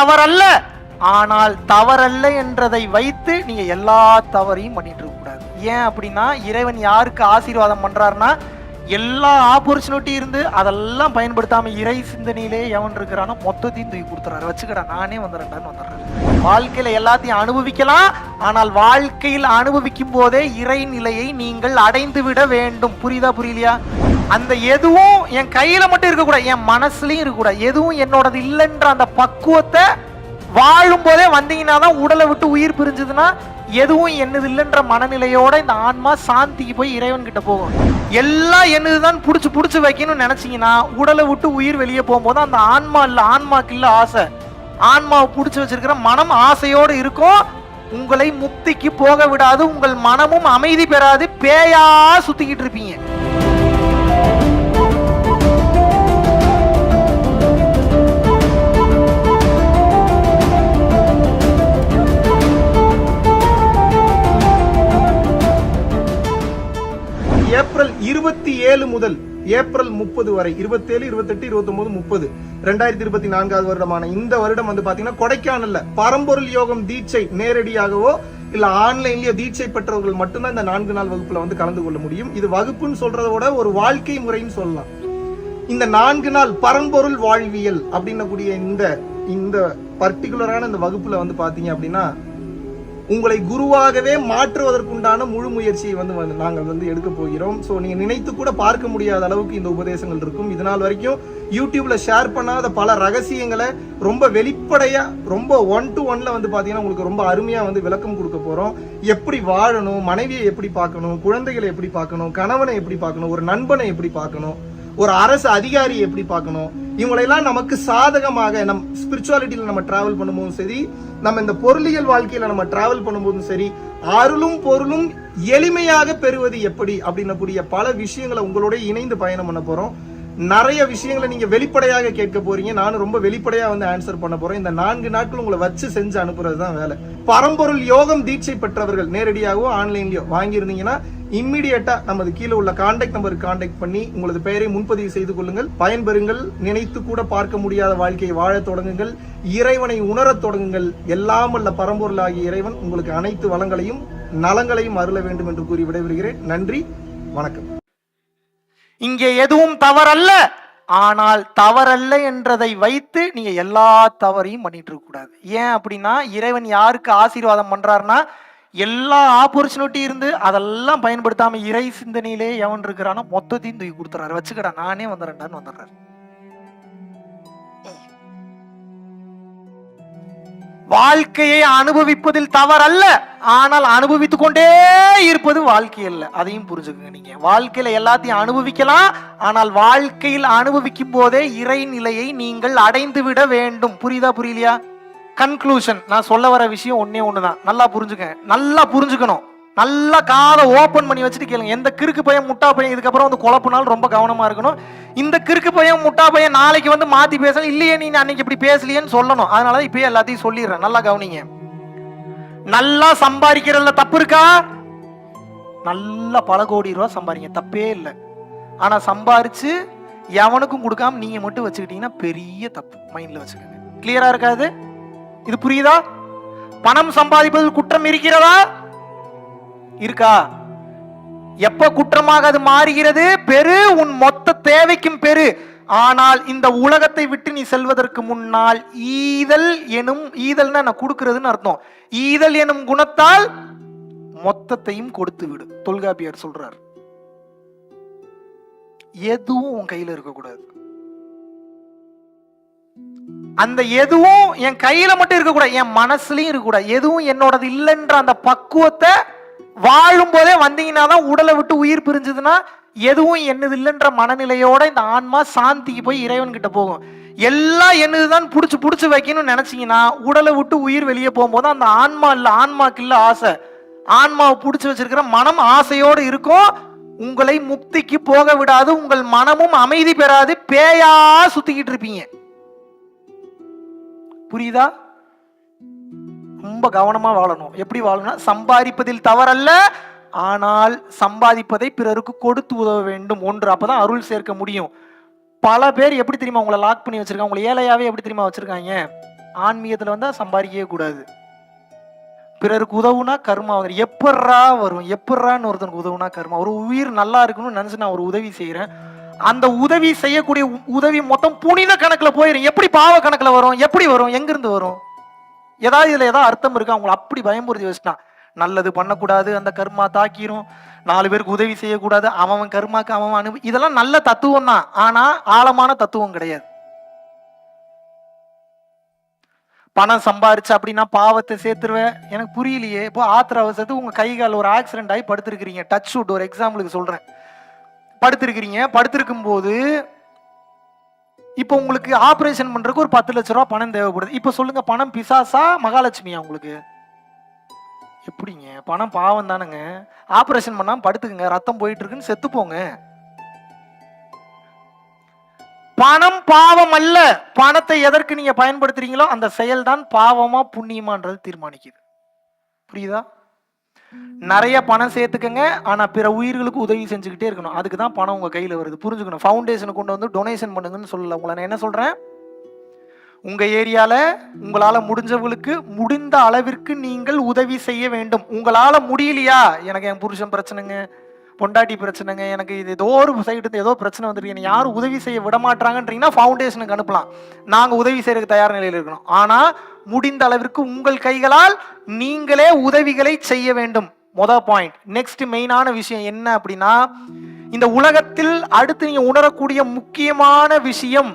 தவறல்ல, ஆனால் தவறல்ல என்றதை வைத்து நீங்க எல்லா தவறையும் பண்ணிட்டு இருக்க கூடாது. ஏன் அப்படின்னா, இறைவன் யாருக்கு ஆசீர்வாதம் பண்றாருன்னா, எல்லா ஆப்பர்ச்சுனிட்டி இருந்து அதெல்லாம் பயன்படுத்தாம இறை சிந்தனையிலே எவன் இருக்கிறானோ மொத்தத்தையும் தூக்கி கொடுத்துறாரு. வச்சுக்கடா நானே வந்துடுறேன். வாழ்க்கையில எல்லாத்தையும் அனுபவிக்கலாம், ஆனால் வாழ்க்கையில் அனுபவிக்கும் போதே இறை நிலையை நீங்கள் அடைந்து விட வேண்டும். புரியுதா புரியலையா? அந்த எதுவும் என் கையில மட்டும் இருக்கக்கூடாது, என் மனசுலயும் இருக்கக்கூடாது. எதுவும் என்னோடது இல்லைன்ற அந்த பக்குவத்தை வாழும் போதே வந்தீங்கன்னா தான் உடலை விட்டு உயிர் பிரிஞ்சதுன்னா எதுவும் என்னது இல்லைன்ற மனநிலையோட இந்த ஆன்மா சாந்திக்கு போய் இறைவன் கிட்ட போகும். எல்லாம் என்னதுதான் புடிச்சு வைக்கணும்னு நினைச்சீங்கன்னா உடலை விட்டு உயிர் வெளியே போகும்போது அந்த ஆன்மா இல்ல, ஆன்மாக்கு இல்ல ஆசை, ஆன்மாவை புடிச்சு வச்சிருக்கிற மனம் ஆசையோடு இருக்கும். உங்களை முக்திக்கு போக விடாது, உங்கள் மனமும் அமைதி பெறாது, பேயா சுத்திக்கிட்டு இருப்பீங்க. ஏப்ரல் 27 முதல் ஏப்ரல் 30 வரை 27, 28, 29, 30 2024 வருடமான இந்த வருடம் வந்து பாத்தீங்கன்னா கொடைக்கானல்ல பரம்பொருள் யோகம் தீட்சை நேரடியாகவோ இல்ல ஆன்லைன்லயோ தீட்சை பெற்றவர்கள் மட்டும்தான் இந்த 4 நாள் வகுப்புல வந்து கலந்து கொள்ள முடியும். இது வகுப்புன்னு சொல்றத விட ஒரு வாழ்க்கை முறைன்னு சொல்லலாம். இந்த 4 நாள் பரம்பொருள் வாழ்வியல் அப்படின்னக்கூடிய இந்த பர்டிகுலரான இந்த வகுப்புல வந்து பாத்தீங்க அப்படின்னா உங்களை குருவாகவே மாற்றுவதற்குண்டான முழு முயற்சியை வந்து நாங்கள் வந்து எடுக்க போகிறோம். ஸோ நீங்க நினைத்து கூட பார்க்க முடியாத அளவுக்கு இந்த உபதேசங்கள் இருக்கும். இதனால் வரைக்கும் யூடியூப்ல ஷேர் பண்ணாத பல ரகசியங்களை ரொம்ப வெளிப்படையா, ரொம்ப 1-to-1 வந்து பாத்தீங்கன்னா உங்களுக்கு ரொம்ப அருமையா வந்து விளக்கம் கொடுக்க போறோம். எப்படி வாழணும், மனைவியை எப்படி பார்க்கணும், குழந்தைகளை எப்படி பார்க்கணும், கணவனை எப்படி பார்க்கணும், ஒரு நண்பனை எப்படி பார்க்கணும், ஒரு அரசு அதிகாரியை எப்படி பார்க்கணும், இவங்களெல்லாம் நமக்கு சாதகமாக நம் ஸ்பிரிச்சுவாலிட்டியில நம்ம டிராவல் பண்ணும்போதும் சரி, நம்ம இந்த பொருளியல் வாழ்க்கையில நம்ம டிராவல் பண்ணும்போதும் சரி, அருளும் பொருளும் எளிமையாக பெறுவது எப்படி அப்படின்னக்கூடிய பல விஷயங்களை உங்களோட இணைந்து பயணம் பண்ண போறோம். நிறைய விஷயங்களை நீங்க வெளிப்படையாக கேட்க போறீங்க, நானும் ரொம்ப வெளிப்படையா வந்து ஆன்சர் பண்ண போறேன். இந்த 4 நாட்கள் உங்களை வச்சு செஞ்சு அனுப்புறதுதான் வேலை. பரம்பொருள் யோகம் தீட்சை பெற்றவர்கள் நேரடியாகவோ ஆன்லைன்லயோ வாங்கியிருந்தீங்கன்னா இம்மிடியேட்டா நமது கீழே உள்ள கான்டாக்ட் நம்பருக்கு கான்டாக்ட் பண்ணி உங்களது பெயரை முன்பதிவு செய்து கொள்ளுங்கள். பயன்பெறுங்கள். நினைத்து கூட பார்க்க முடியாத வாழ்க்கையை வாழ தொடங்குங்கள். இறைவனை உணரத் தொடங்குங்கள். எல்லாம் அல்ல பரம்பொருள் ஆகிய இறைவன் உங்களுக்கு அனைத்து வளங்களையும் நலங்களையும் அருள வேண்டும் என்று கூறி விடைபெறுகிறேன். நன்றி, வணக்கம். இங்கே எதுவும் தவறல்ல, ஆனால் தவறல்ல என்றதை வைத்து நீங்க எல்லா தவறையும் பண்ணிட்டு இருக்க கூடாது. ஏன் அப்படின்னா, இறைவன் யாருக்கு ஆசீர்வாதம் பண்றாருன்னா, எல்லா ஆப்பர்ச்சுனிட்டி இருந்து அதெல்லாம் பயன்படுத்தாம இறை சிந்தனையிலே எவன் இருக்கிறானோ மொத்தத்தையும் தூக்கி கொடுத்துறாரு. வச்சுக்கடா நானே வந்துடுறாரு. வாழ்க்கையை அனுபவிப்பதில் தவறல்ல, ஆனால் அனுபவித்துக் கொண்டே இருப்பது வாழ்க்கை அல்ல. அதையும் புரிஞ்சுக்கங்க. நீங்க வாழ்க்கையில எல்லாத்தையும் அனுபவிக்கலாம், ஆனால் வாழ்க்கையில் அனுபவிக்கும் போதே இறை நிலையை நீங்கள் அடைந்து விட வேண்டும். புரியுதா புரியலையா? கன்க்ளூஷன், நான் சொல்ல வர விஷயம் ஒன்னே ஒண்ணுதான். நல்லா புரிஞ்சுக்கணும். நல்லா காதை ஓபன் பண்ணி வச்சுட்டு கேளுங்க. எந்த கிறுக்கு பையன் முட்டா பையன் இதுக்கப்புறம் வந்து குழப்பினாலும் ரொம்ப கவனமா இருக்கணும். இந்த கிறுக்கு பையன் முட்டா பையன் நாளைக்கு வந்து மாத்தி பேசணும், இல்லையே நீ அன்னைக்கு இப்படி பேசலையேன்னு சொல்லணும். அதனால இப்பயே எல்லாத்தையும் சொல்லிடுறேன். நல்லா கவனிங்க. நல்லா சம்பாதிக்கிறதுல தப்பு இருக்கா? நல்லா பல கோடி ரூபாய் சம்பாதிங்க, தப்பே இல்லை. ஆனா சம்பாரிச்சு எவனுக்கும் கொடுக்காம நீங்க மட்டும் வச்சுக்கிட்டீங்கன்னா பெரிய தப்பு. மைண்ட்ல வச்சுக்கோங்க. கிளியரா இருக்காது? இது புரியுதா? பணம் சம்பாதிப்பதில் குற்றம் இருக்கிறதா? இருக்கா? எப்ப குற்றமாக அது மாறுகிறது? பெரு, உன் மொத்த தேவைக்கும் பெரு. ஆனால் இந்த உலகத்தை விட்டு நீ செல்வதற்கு முன்னால் ஈதல்னா நான் கொடுக்கிறதுன்னு அர்த்தம். ஈதல் எனும் குணத்தால் மொத்தத்தையும் கொடுத்து விடு. தொல்காப்பியர் சொல்றார். எதுவும் உன் கையில இருக்கக்கூடாது. அந்த எதுவும் என் கையில மட்டும் இருக்கக்கூடாது, என் மனசுலயும் இருக்கக்கூடாது. எதுவும் என்னோடது இல்லைன்ற அந்த பக்குவத்தை வாழும் போதே வந்தீங்கன்னா தான் உடலை விட்டு உயிர் பிரிஞ்சதுன்னா எதுவும் என்னது இல்லைன்ற மனநிலையோட இந்த ஆன்மா சாந்திக்கு போய் இறைவன் கிட்ட போகும். எல்லாம் என்னதுதான் புடிச்சு வைக்கணும்னு நினைச்சீங்கன்னா உடலை விட்டு உயிர் வெளியே போகும்போது அந்த ஆன்மா இல்ல, ஆன்மாக்கு இல்ல ஆசை, ஆன்மாவை புடிச்சு வச்சிருக்கிற மனம் ஆசையோடு இருக்கும். உங்களை முக்திக்கு போக விடாது, உங்கள் மனமும் அமைதி பெறாது, பேயா சுத்திக்கிட்டு இருப்பீங்க. புரியுதா? ரொம்ப கவனமா வாழணும். எப்படி வாழணும்? சம்பாதிப்பதில் தவறல்ல, ஆனால் சம்பாதிப்பதை பிறருக்கு கொடுத்து உதவ வேண்டும். ஒன்று, அப்பதான் அருள் சேர்க்க முடியும். பல பேர் எப்படி தெரியுமா உங்களை லாக் பண்ணி வச்சிருக்காங்க? உங்களை ஏழையாவே எப்படி தெரியுமா வச்சிருக்காங்க? ஆன்மீகத்துல வந்தா சம்பாதிக்கவே கூடாது. பிறருக்கு உதவுனா கர்மா வரும். எப்பட்றா வரும்? எப்பட்றான்னு ஒருத்தனுக்கு உதவுனா கர்மா? ஒரு உயிர் நல்லா இருக்கணும்னு நினைச்சு நான் ஒரு உதவி செய்யறேன். அந்த உதவி செய்யக்கூடிய உதவி மொத்தம் புனித கணக்குல போயிடும். எப்படி பாவ கணக்குல வரும்? எப்படி வரும்? எங்கிருந்து வரும்? ஏதாவது இதுல ஏதாவது அர்த்தம் இருக்கா? அவங்களை அப்படி பயமுறுத்தி வச்சுட்டான். நல்லது பண்ணக்கூடாது, அந்த கர்மா தாக்கிரும். 4 பேருக்கு உதவி செய்யக்கூடாது, அவன் கர்மாக்கு அவன் இதெல்லாம் நல்ல தத்துவம் தான். ஆனா ஆழமான தத்துவம் கிடையாது. பணம் சம்பாரிச்சு அப்படின்னா பாவத்தை சேர்த்துருவேன். எனக்கு புரியலையே. இப்போ ஆத்திர அவசரத்துக்கு உங்க கை கால் ஒரு ஆக்சிடென்ட் ஆகி படுத்திருக்கிறீங்க. டச் ஷூட் ஒரு எக்ஸாம்பிளுக்கு சொல்றேன். படுத்திருக்கிறீங்க. படுத்திருக்கும் போது இப்போ உங்களுக்கு ஆபரேஷன் பண்றதுக்கு ஒரு 10 லட்சம் ரூபாய் பணம் தேவைப்படுது. இப்ப சொல்லுங்க, பணம் பிசாசா மகாலட்சுமியா உங்களுக்கு? எப்படிங்க? பணம் பாவம் தானுங்க. ஆபரேஷன் பண்ணாம படுத்துக்குங்க, ரத்தம் போயிட்டு இருக்குன்னு செத்து போங்க. பணம் பாவம் அல்ல. பணத்தை எதற்கு நீங்க பயன்படுத்துறீங்களோ அந்த செயல் தான் பாவமா புண்ணியமான்றது தீர்மானிக்குது. புரியுதா? நிறைய பணம் சேர்த்துக்கங்க, ஆனா பிற உயிர்களுக்கு உதவி செஞ்சுக்கிட்டே இருக்கணும். அதுக்கு தான் பணம் உங்க கையில வருது. புரிஞ்சுக்கணும். ஃபவுண்டேஷனை கொண்டு வந்து டொனேஷன் பண்ணுங்கன்னு சொல்லல. உங்களை நான் என்ன சொல்றேன், உங்க ஏரியால உங்களால முடிஞ்சவங்களுக்கு முடிந்த அளவிற்கு நீங்கள் உதவி செய்ய வேண்டும். உங்களால முடியலையா, எனக்கு என் புருஷன் பிரச்சனைங்க, பொண்டாட்டி பிரச்சனைங்க, எனக்கு இது ஏதோ ஒரு சைடு ஏதோ பிரச்சனை வந்துருக்கு, யாரும் உதவி செய்ய விட மாட்டாங்கன்றீங்கன்னா ஃபவுண்டேஷனுக்கு அனுப்பலாம். நாங்க உதவி செய்யறதுக்கு தயார் நிலையில் இருக்கணும். ஆனா முடிந்த அளவிற்கு உங்கள் கைகளால் நீங்களே உதவிகளை செய்ய வேண்டும். மொதல் பாயிண்ட். நெக்ஸ்ட் மெயினான விஷயம் என்ன அப்படின்னா, இந்த உலகத்தில் அடுத்து நீங்க உணரக்கூடிய முக்கியமான விஷயம்,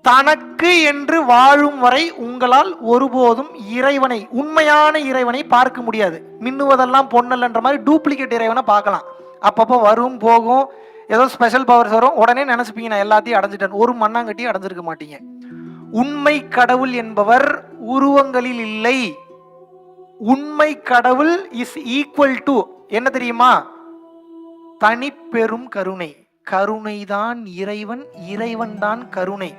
தனக்கு என்று வாழும் வரை உங்களால் ஒருபோதும் இறைவனை, உண்மையான இறைவனை பார்க்க முடியாது. மின்னுவதெல்லாம் பொன்னல்ன்ற மாதிரி டூப்ளிகேட் இறைவனை பார்க்கலாம். அப்பப்போ வரும் போகும், ஏதோ ஸ்பெஷல் பவர்ஸ் வரும், உடனே நினைச்சுப்பீங்க நான் எல்லாத்தையும் அடைஞ்சிட்டேன். ஒரு மண்ணாங்கட்டியும் அடைஞ்சிருக்க மாட்டீங்க. உண்மை கடவுள் என்பவர் உருவங்களில் இல்லை. உண்மை கடவுள் இஸ் ஈக்குவல் டு என்ன தெரியுமா? தனி பெரும் கருணை. கருணைதான் இறைவன், இறைவன் தான் கருணை.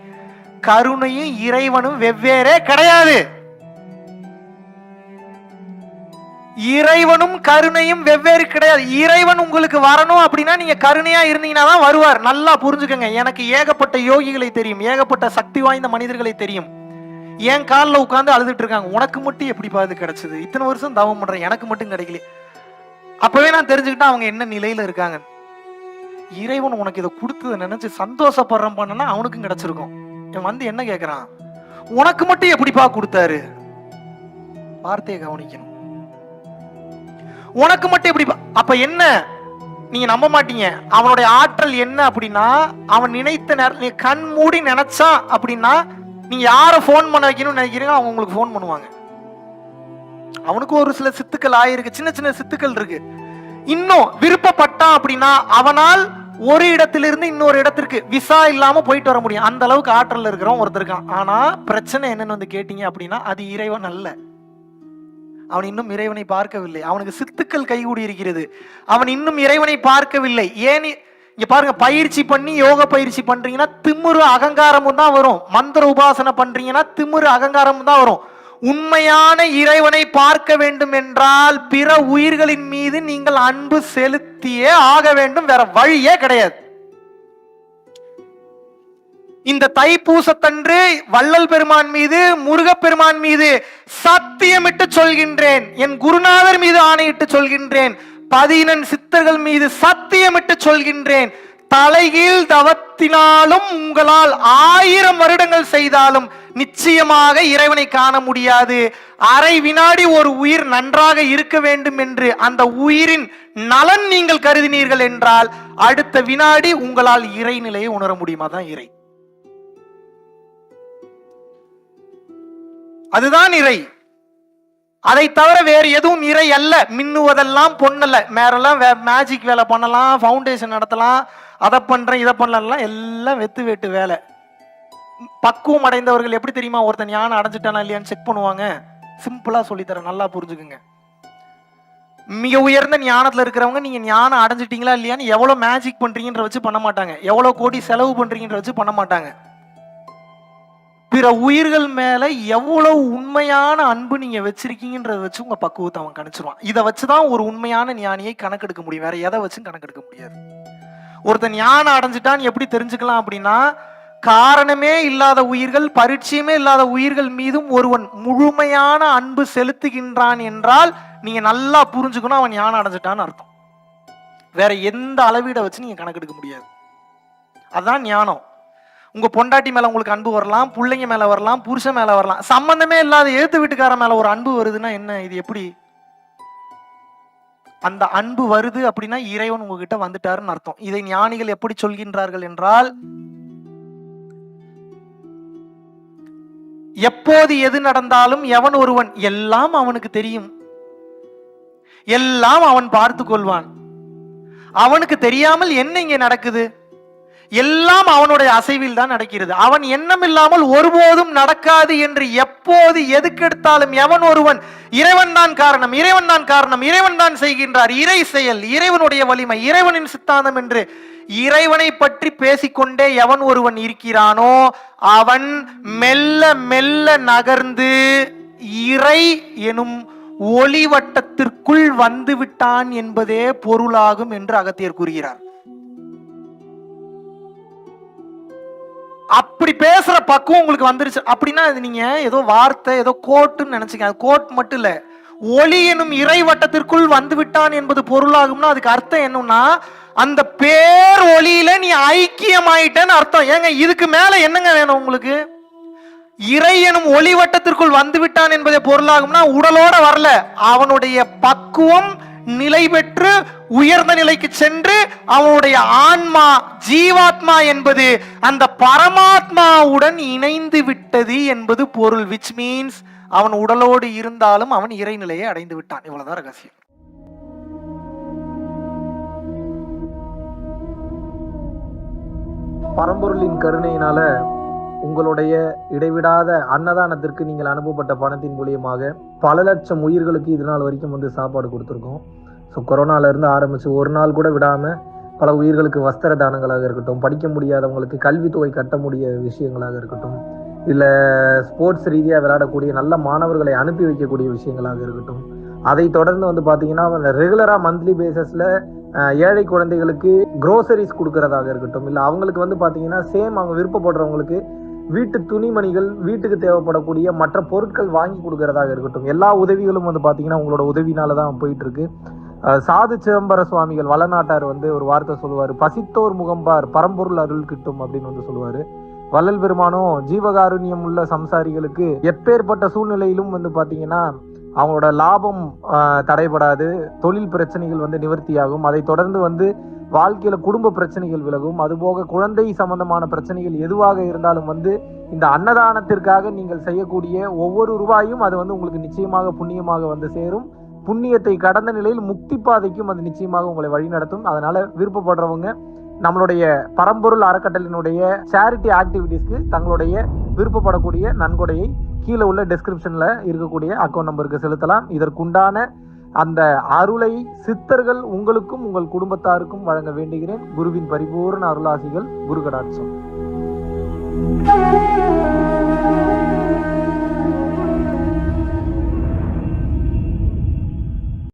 கருணையும் இறைவனும் வெவ்வேறே கிடையாது. இறைவனும் கருணையும் வெவ்வேறு கிடையாது. இறைவன் உங்களுக்கு வரணும் அப்படின்னா நீங்க கருணையா இருந்தீங்கன்னா தான் வருவார். நல்லா புரிஞ்சுக்கங்க. எனக்கு ஏகப்பட்ட யோகிகளை தெரியும், ஏகப்பட்ட சக்தி வாய்ந்த மனிதர்களை தெரியும். என் காலில் உட்கார்ந்து அழுதுட்டு இருக்காங்க, உனக்கு மட்டும் எப்படி பாது கிடைச்சது? இத்தனை வருஷம் தவம் பண்றேன், எனக்கு மட்டும் கிடைக்கல. அப்பவே நான் தெரிஞ்சுக்கிட்டேன் அவங்க என்ன நிலையில இருக்காங்க. இறைவன் உனக்கு இதை கொடுத்ததை நினைச்சு சந்தோஷப்படுறேன் பண்ணனா அவனுக்கும் கிடைச்சிருக்கும். இவன் வந்து என்ன கேட்கிறான், உனக்கு மட்டும் எப்படிப்பா கொடுத்தாரு? வார்த்தையை கவனிக்கணும். உனக்கு மட்டும் எப்படி? அப்ப என்ன, நீங்க நம்ப மாட்டீங்க. அவனுடைய ஆற்றல் என்ன அப்படின்னா, அவன் நினைத்த நேரம் நீ கண் மூடி நினைச்சா அப்படின்னா, நீங்க யார போன் பண்ண வைக்கணும்னு நினைக்கிறீங்க அவங்க உங்களுக்கு போன் பண்ணுவாங்க. அவனுக்கு ஒரு சில சித்துக்கள் ஆயிருக்கு, சின்ன சின்ன சித்துக்கள் இருக்கு. இன்னும் விருப்பப்பட்டான் அப்படின்னா அவனால் ஒரு இடத்திலிருந்து இன்னொரு இடத்திற்கு விசா இல்லாம போயிட்டு வர முடியும். அந்த அளவுக்கு ஆற்றல் இருக்கிறவன் ஒருத்தர் இருக்கான். ஆனா பிரச்சனை என்னன்னு வந்து கேட்டீங்க அப்படின்னா, அது இறைவன் அல்ல. அவன் இன்னும் இறைவனை பார்க்கவில்லை. அவனுக்கு சித்துக்கள் கைகூடி இருக்கிறது, அவன் இன்னும் இறைவனை பார்க்கவில்லை. ஏன் இங்க பாருங்க, பயிற்சி பண்ணி யோக பயிற்சி பண்றீங்கன்னா திமிரு அகங்காரமும் தான் வரும். மந்திர உபாசனை பண்றீங்கன்னா திமிரு அகங்காரமும் தான் வரும். உண்மையான இறைவனை பார்க்க வேண்டும் என்றால் பிற உயிர்களின் மீது நீங்கள் அன்பு செலுத்தியே ஆக வேண்டும், வேற வழியே கிடையாது. இந்த தைப்பூசத்தன்று வள்ளல் பெருமான் மீது, முருகப்பெருமான் மீது சத்தியமிட்டு சொல்கின்றேன், என் குருநாதர் மீது ஆணையிட்டு சொல்கின்றேன், 14 சித்தர்கள் மீது சத்தியமிட்டு சொல்கின்றேன், தலைகீழ் தவத்தினாலும் உங்களால் 1000 வருடங்கள் செய்தாலும் நிச்சயமாக இறைவனை காண முடியாது. அரை வினாடி ஒரு உயிர் நன்றாக இருக்க வேண்டும் என்று அந்த உயிரின் நலன் நீங்கள் கருதினீர்கள் என்றால் அடுத்த வினாடி உங்களால் இறைநிலையை உணர முடியுமா? தான் இறை. அதுதான் இறை. அதை தவிர வேறு எதுவும் இறை அல்ல. மின்னுவதெல்லாம் பொண்ணல்ல. மேரெல்லாம் மேஜிக் வேலை பண்ணலாம், ஃபவுண்டேஷன் நடத்தலாம், அதை பண்றேன் இதை பண்ணலாம், எல்லாம் வெத்து வெட்டு வேலை. பக்குவம் அடைந்தவர்கள் எப்படி தெரியுமா ஒருத்தன் ஞானம் அடைஞ்சிட்டானா இல்லையான்னு செக் பண்ணுவாங்க. சிம்பிளா சொல்லித்தரேன், நல்லா புரிஞ்சுக்குங்க. மிக உயர்ந்த ஞானத்துல இருக்கிறவங்க நீங்க ஞானம் அடைஞ்சிட்டீங்களா இல்லையான்னு எவ்வளவு மேஜிக் பண்றீங்கன்ற வச்சு பண்ண மாட்டாங்க, எவ்வளவு கோடி செலவு பண்றீங்கன்ற வச்சு பண்ண மாட்டாங்க. பிற உயிர்கள் மேல எவ்வளவு உண்மையான அன்பு நீங்க வச்சிருக்கீங்கன்றத வச்சு உங்க பக்குவத்தை அவன் கணிச்சிருவான். இதை வச்சுதான் ஒரு உண்மையான ஞானியை கணக்கெடுக்க முடியும், வேற எதை வச்சும் கணக்கெடுக்க முடியாது. ஒருத்தன் ஞானம் அடைஞ்சிட்டான்னு எப்படி தெரிஞ்சுக்கலாம் அப்படின்னா, காரணமே இல்லாத உயிர்கள், பரிச்சயமே இல்லாத உயிர்கள் மீதும் ஒருவன் முழுமையான அன்பு செலுத்துகின்றான் என்றால் நீங்க நல்லா புரிஞ்சுக்கணும், அவன் ஞானம் அடைஞ்சிட்டான்னு அர்த்தம். வேற எந்த அளவீட வச்சு நீங்க கணக்கெடுக்க முடியாது. அதான் ஞானம். உங்க பொண்டாட்டி மேல உங்களுக்கு அன்பு வரலாம், பிள்ளைங்க மேல வரலாம், புருஷன் மேல வரலாம். சம்பந்தமே இல்லாத எழுத்து வீட்டுக்கார மேல ஒரு அன்பு வருதுன்னா என்ன, இது எப்படி? அந்த அன்பு வருது அப்படின்னா இறைவன் உங்ககிட்ட வந்துட்டாருன்னு அர்த்தம். இதை ஞானிகள் எப்படி சொல்கின்றார்கள் என்றால், எப்போது எது நடந்தாலும் எவன் ஒருவன் எல்லாம் அவனுக்கு தெரியும், எல்லாம் அவன் பார்த்து கொள்வான், அவனுக்கு தெரியாமல் என்ன இங்கே நடக்குது, எல்லாம் அவனுடைய அசைவில் தான் நடக்கிறது, அவன் எண்ணம் இல்லாமல் ஒருபோதும் நடக்காது என்று எப்போது எதுக்கெடுத்தாலும் எவன் ஒருவன் இறைவன் தான் காரணம், இறைவன் தான் காரணம், இறைவன் தான் செய்கின்றார், இறை செயல், இறைவனுடைய வலிமை, இறைவனின் சித்தாந்தம் என்று இறைவனை பற்றி பேசிக்கொண்டே எவன் ஒருவன் இருக்கிறானோ அவன் மெல்ல மெல்ல நகர்ந்து இறை எனும் ஒளிவட்டத்திற்குள் வந்து விட்டான் என்பதே பொருளாகும் என்று அகத்தியர் கூறுகிறார். அப்படி பேசுற பக்குவம் உங்களுக்கு வந்துருச்சு அப்படின்னா அது நீங்க ஏதோ வார்த்தை, ஏதோ கோட்டுன்னு நினைச்சுக்க. அது கோட் மட்டும் இல்ல, ஒளி எனும் இறை வட்டத்திற்குள் வந்து விட்டான் என்பது பொருளாகும்னா அதுக்கு அர்த்தம் என்னன்னா அந்த பேர் ஒளியில நீ ஐக்கியமாயிட்டன்னு அர்த்தம். ஏங்க இதுக்கு மேல என்னங்க வேணும் உங்களுக்கு? இறை எனும் ஒளி வட்டத்திற்குள் வந்து விட்டான் என்பதே பொருளாகும்னா உடலோட வரல, அவனுடைய பக்குவம் நிலை பெற்று உயர்ந்த நிலைக்கு சென்று அவனுடைய ஆன்மா ஜீவாத்மா என்பது அந்த பரமாத்மாவுடன் இணைந்து விட்டது என்பது பொருள். which means அவன் உடலோடு இருந்தாலும் அவன் இறைநிலையை அடைந்து விட்டான். இவ்வளவுதான் ரகசியம். பரம்பொருளின் கருணையினால உங்களுடைய இடைவிடாத அன்னதானத்திற்கு நீங்கள் அனுப்பப்பட்ட பணத்தின் மூலியமாக பல லட்சம் உயிர்களுக்கு இது நாள் வரைக்கும் சாப்பாடு கொடுத்துருக்கோம். ஸோ கொரோனால இருந்து ஆரம்பிச்சு ஒரு நாள் கூட விடாம பல உயிர்களுக்கு வஸ்திர தானங்களாக இருக்கட்டும், படிக்க முடியாதவங்களுக்கு கல்வித்தொகை கட்ட முடிய விஷயங்களாக இருக்கட்டும், இல்லை ஸ்போர்ட்ஸ் ரீதியாக விளையாடக்கூடிய நல்ல மாணவர்களை அனுப்பி வைக்கக்கூடிய விஷயங்களாக இருக்கட்டும், அதை தொடர்ந்து பார்த்தீங்கன்னா ரெகுலராக மந்த்லி பேசிஸில் ஏழை குழந்தைகளுக்கு க்ரோசரிஸ் கொடுக்கறதாக இருக்கட்டும், இல்லை அவங்களுக்கு பார்த்தீங்கன்னா சேம் அவங்க விருப்பப்படுறவங்களுக்கு வீட்டு துணிமணிகள், வீட்டுக்கு தேவைப்படக்கூடிய மற்ற பொருட்கள் வாங்கி கொடுக்கறதாக இருக்கட்டும், எல்லா உதவிகளும் பார்த்தீங்கன்னா உங்களோட உதவினால தான் போயிட்டு இருக்கு. சாது சிதம்பர சுவாமிகள் வளநாட்டார் ஒரு வார்த்தை சொல்லுவார், பசித்தோர் முகம்பார் பரம்பொருள் அருள் கிட்டும் அப்படின்னு சொல்லுவாரு. வள்ளல் பெருமானும் ஜீவகாருண்யம் உள்ள சம்சாரிகளுக்கு எப்பேற்பட்ட சூழ்நிலையிலும் பார்த்தீங்கன்னா அவங்களோட லாபம் தடைபடாது, தொழில் பிரச்சனைகள் நிவர்த்தியாகும், அதை தொடர்ந்து வாழ்க்கையில குடும்ப பிரச்சனைகள் விலகும், அதுபோக குழந்தை சம்பந்தமான பிரச்சனைகள் எதுவாக இருந்தாலும் இந்த அன்னதானத்திற்காக நீங்கள் செய்யக்கூடிய ஒவ்வொரு ரூபாயும் அது உங்களுக்கு நிச்சயமாக புண்ணியமாக சேரும். புண்ணியத்தை கடந்த நிலையில் முக்தி பாதைக்கும் அது நிச்சயமாக உங்களை வழி நடத்தும். அதனால விருப்பப்படுறவங்க நம்மளுடைய பரம்பொருள் அறக்கட்டளையினுடைய சேரிட்டி ஆக்டிவிட்டீஸ்க்கு தங்களுடைய விருப்பப்படக்கூடிய நன்கொடையை கீழே உள்ள டெஸ்கிரிப்ஷன்ல இருக்கக்கூடிய அக்கௌண்ட் நம்பருக்கு செலுத்தலாம். இதற்குண்டான அந்த அருளை சித்தர்கள் உங்களுக்கும் உங்கள் குடும்பத்தாருக்கும் வழங்க வேண்டுகிறேன். குருவின் பரிபூர்ண அருளாசிகள். குரு கடாட்சம்.